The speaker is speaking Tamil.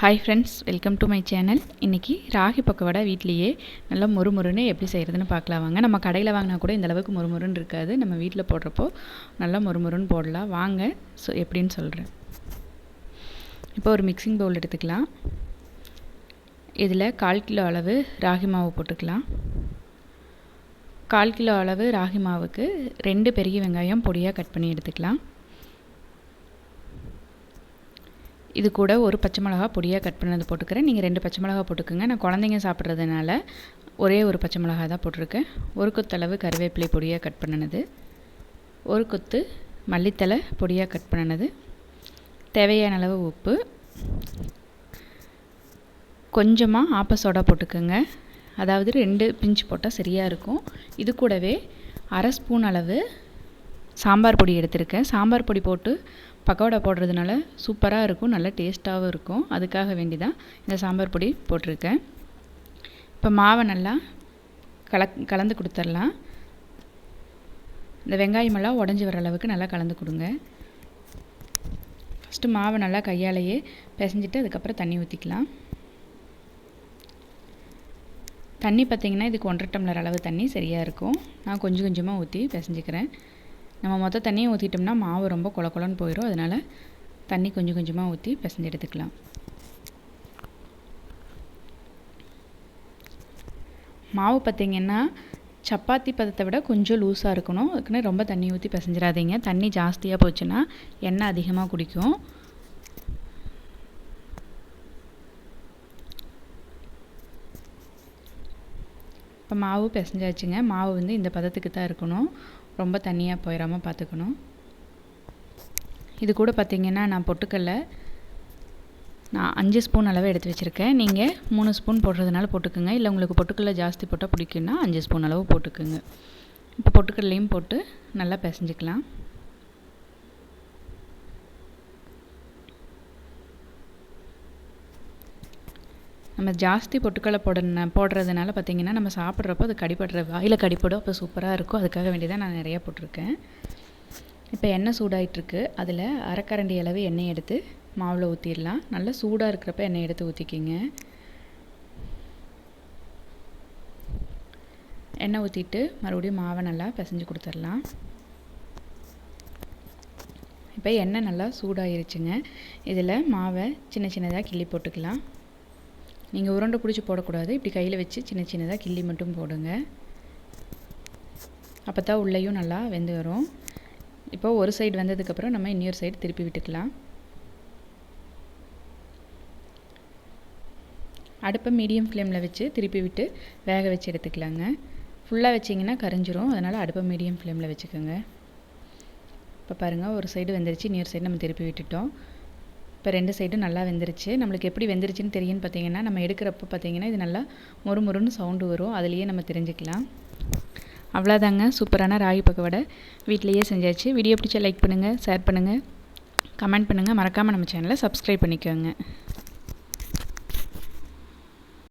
Hi friends, welcome to my channel. இன்றைக்கி ராகி பக்கோடா வீட்லேயே நல்லா மொறுமொறுன்னு எப்படி செய்கிறதுன்னு பார்க்கலாம் வாங்க. நம்ம கடையில் வாங்கினா கூட இந்த அளவுக்கு மொறுமொறுன்னு இருக்காது. நம்ம வீட்டில் போடுறப்போ நல்லா மொறுமொறுன்னு போடலாம் வாங்க. எப்படின்னு சொல்கிறேன். இப்போ ஒரு மிக்சிங் பவுல் எடுத்துக்கலாம். இதில் 1/4 கிலோ அளவு ராகி மாவு போட்டுக்கலாம். 1/4 கிலோ அளவு ராகி மாவுக்கு 2 பெரிய வெங்காயம் பொடியாக கட் பண்ணி எடுத்துக்கலாம். இது கூட ஒரு பச்சை மிளகா பொடியாக கட் பண்ணது போட்டுக்கிறேன். நீங்கள் 2 பச்சை மிளகா போட்டுக்கோங்க. நான் குழந்தைங்க சாப்பிட்றதுனால ஒரே ஒரு பச்சை மிளகா தான் போட்டிருக்கேன். ஒரு கொத்தளவு கருவேப்பிலை பொடியாக கட் பண்ணினது, ஒரு கொத்து மல்லித்தலை பொடியாக கட் பண்ணினது, தேவையான அளவு உப்பு, கொஞ்சமாக ஆப்ப சோடா போட்டுக்கோங்க. அதாவது 2 பிஞ்சு போட்டால் சரியாக இருக்கும். இது கூடவே 1/2 ஸ்பூன் அளவு சாம்பார் பொடி எடுத்திருக்கேன். சாம்பார் பொடி போட்டு பக்கோடா போடுறதுனால சூப்பராக இருக்கும், நல்லா டேஸ்ட்டாகவும் இருக்கும். அதுக்காக வேண்டி தான் இந்த சாம்பார் பொடி போட்டிருக்கேன். இப்போ மாவை நல்லா கலந்து கொடுத்துடலாம். இந்த வெங்காயமெல்லாம் உடஞ்சி வர அளவுக்கு நல்லா கலந்து கொடுங்க. ஃபஸ்ட்டு மாவை நல்லா கையாலேயே பிசைஞ்சிட்டு அதுக்கப்புறம் தண்ணி ஊற்றிக்கலாம். தண்ணி பார்த்திங்கன்னா இதுக்கு 1.5 டம்ளர் அளவு தண்ணி சரியாக இருக்கும். நான் கொஞ்சம் கொஞ்சமாக ஊற்றி பிசைஞ்சிக்கிறேன். நம்ம மொத்த தண்ணியை ஊற்றிட்டோம்னா மாவு ரொம்ப கொல கொலன்னு போயிடும். அதனால் தண்ணி கொஞ்சம் கொஞ்சமாக ஊற்றி பிசைஞ்சு எடுத்துக்கலாம். மாவு பார்த்திங்கன்னா சப்பாத்தி பதத்தை விட கொஞ்சம் லூஸாக இருக்கணும். அதுக்குன்னு ரொம்ப தண்ணி ஊற்றி பிசைஞ்சிடாதீங்க. தண்ணி ஜாஸ்தியாக போச்சுன்னா எண்ணெய் அதிகமாக குடிக்கும். இப்போ மாவு பிசைஞ்சாச்சுங்க. மாவு வந்து இந்த பதத்துக்கு தான் இருக்கணும், ரொம்ப தண்ணியாக போயிடாமல் பார்த்துக்கணும். இது கூட பார்த்திங்கன்னா நான் பொட்டுக்கடலை 5 ஸ்பூன் அளவு எடுத்து வச்சுருக்கேன். நீங்கள் 3 ஸ்பூன் போடுறதுனால போட்டுக்கோங்க. இல்லை உங்களுக்கு பொட்டுக்கடலை ஜாஸ்தி போட்டால் பிடிக்குன்னா 5 ஸ்பூன் அளவு போட்டுக்கோங்க. இப்போ பொட்டுக்கடலையும் போட்டு நல்லா பிசைஞ்சிக்கலாம். நம்ம ஜாஸ்தி பொட்டுக்கடலை போடுறதுனால பார்த்திங்கன்னா நம்ம சாப்பிட்றப்போ அது கடிப்படுற வாயில் கடிப்படும். அப்போ சூப்பராக இருக்கும். அதுக்காக வேண்டி தான் நான் நிறையா போட்டிருக்கேன். இப்போ எண்ணெய் சூடாகிட்டுருக்கு. அதில் 1/2 கரண்டி அளவு எண்ணெய் எடுத்து மாவில் ஊற்றிடலாம். நல்லா சூடாக இருக்கிறப்ப எண்ணெய் எடுத்து ஊற்றிக்கிங்க. எண்ணெய் ஊற்றிட்டு மறுபடியும் மாவை நல்லா பிசைஞ்சு கொடுத்துடலாம். இப்போ எண்ணெய் நல்லா சூடாகிருச்சுங்க. இதில் மாவை சின்ன சின்னதாக கிள்ளி போட்டுக்கலாம். நீங்கள் உருண்டை பிடிச்சி போடக்கூடாது. இப்படி கையில் வச்சு சின்ன சின்னதாக கிள்ளி மட்டும் போடுங்க. அப்போ தான் உள்ளேயும் நல்லா வெந்து வரும். இப்போ ஒரு சைடு வெந்ததுக்கப்புறம் நம்ம இன்னொரு சைடு திருப்பி விட்டுக்கலாம். அடுப்பை மீடியம் ஃப்ளேமில் வச்சு திருப்பி விட்டு வேக வச்சு எடுத்துக்கலாங்க. ஃபுல்லாக வச்சிங்கன்னா கரைஞ்சிரும். அதனால் அடுப்பை மீடியம் ஃப்ளேமில் வச்சுக்கோங்க. இப்போ பாருங்கள், ஒரு சைடு வெந்துருச்சு, இன்னொரு சைடு நம்ம திருப்பி விட்டுட்டோம். இப்போ 2 சைடும் நல்லா வெந்துருச்சு. நம்மளுக்கு எப்படி வெந்துருச்சுன்னு தெரியும்னு பார்த்தீங்கன்னா, நம்ம எடுக்கிறப்ப பார்த்தீங்கன்னா இது நல்லா மொறுமொறுன்னு சவுண்டு வரும். அதுலேயே நம்ம தெரிஞ்சுக்கலாம். அவ்வளோதாங்க, சூப்பரான ராகி பக்கோடா வீட்டிலையே செஞ்சாச்சு. வீடியோ பிடிச்சா லைக் பண்ணுங்கள், ஷேர் பண்ணுங்கள், கமெண்ட் பண்ணுங்கள். மறக்காமல் நம்ம சேனலை சப்ஸ்கிரைப் பண்ணிக்கோங்க.